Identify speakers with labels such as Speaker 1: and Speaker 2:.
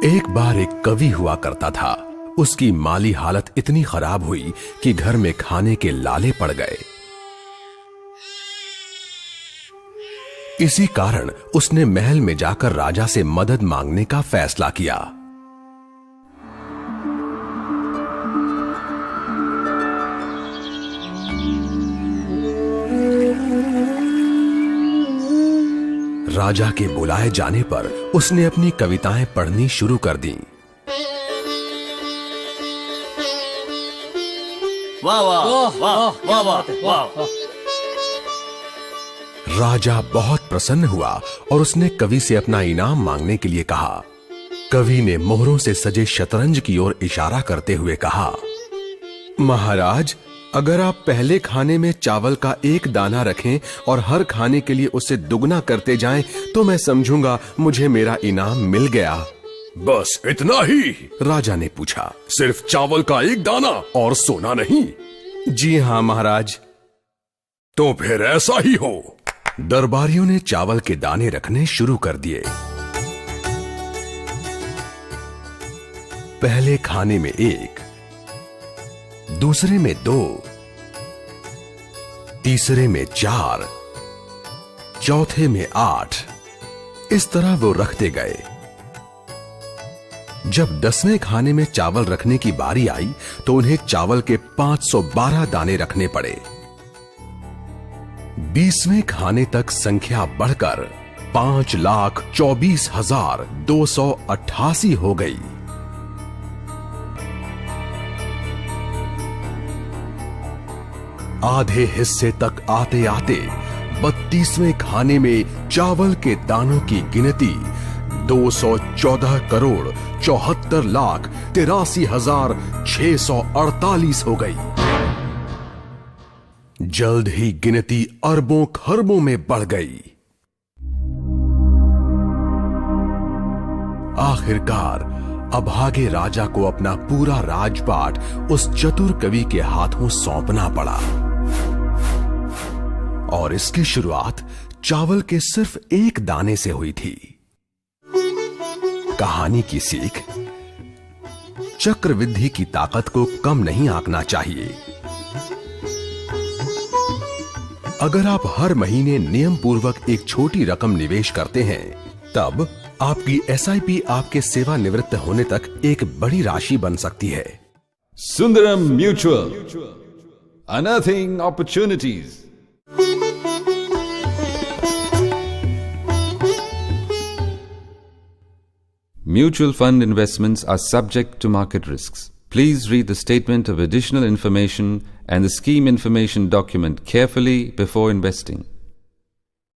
Speaker 1: एक बार एक कवि हुआ करता था। उसकी माली हालत इतनी खराब हुई कि घर में खाने के लाले पड़ गए। इसी कारण उसने महल में जाकर राजा से मदद मांगने का फैसला किया। राजा के बुलाए जाने पर उसने अपनी कविताएं पढ़नी शुरू कर दी।
Speaker 2: वाह वाह वाह वाह वाह वाह।
Speaker 1: राजा बहुत प्रसन्न हुआ और उसने कवि से अपना इनाम मांगने के लिए कहा। कवि ने मोहरों से सजे शतरंज की ओर इशारा करते हुए कहा, महाराज, अगर आप पहले खाने में चावल का एक दाना रखें और हर खाने के लिए उसे दुगना करते जाएं, तो मैं समझूंगा मुझे मेरा इनाम मिल गया।
Speaker 3: बस इतना ही?
Speaker 1: राजा ने पूछा।
Speaker 3: सिर्फ चावल का एक दाना और सोना नहीं?
Speaker 1: जी हाँ महाराज।
Speaker 3: तो फिर ऐसा ही हो।
Speaker 1: दरबारियों ने चावल के दाने रखने शुरू कर दिए। पहले खाने में 1, दूसरे में 2, तीसरे में 4, चौथे में 8। इस तरह वो रखते गए। जब 10वें खाने में चावल रखने की बारी आई तो उन्हें चावल के 512 दाने रखने पड़े। 20वें खाने तक संख्या बढ़कर 5,24,288 हो गई। आधे हिस्से तक आते आते 32वें खाने में चावल के दानों की गिनती 214,74,83,648 हो गई। जल्द ही गिनती अरबों खरबों में बढ़ गई। आखिरकार अभागे राजा को अपना पूरा राजपाट उस चतुर कवि के हाथों सौंपना पड़ा। और इसकी शुरुआत चावल के सिर्फ एक दाने से हुई थी। कहानी की सीख, चक्रवृद्धि की ताकत को कम नहीं आंकना चाहिए। अगर आप हर महीने नियम पूर्वक एक छोटी रकम निवेश करते हैं, तब आपकी SIP आपके सेवानिवृत्त होने तक एक बड़ी राशि बन सकती है।
Speaker 4: Sundaram Mutual, unearthing opportunities. Mutual fund investments are subject to market risks. Please read the statement of additional information and the scheme information document carefully before investing.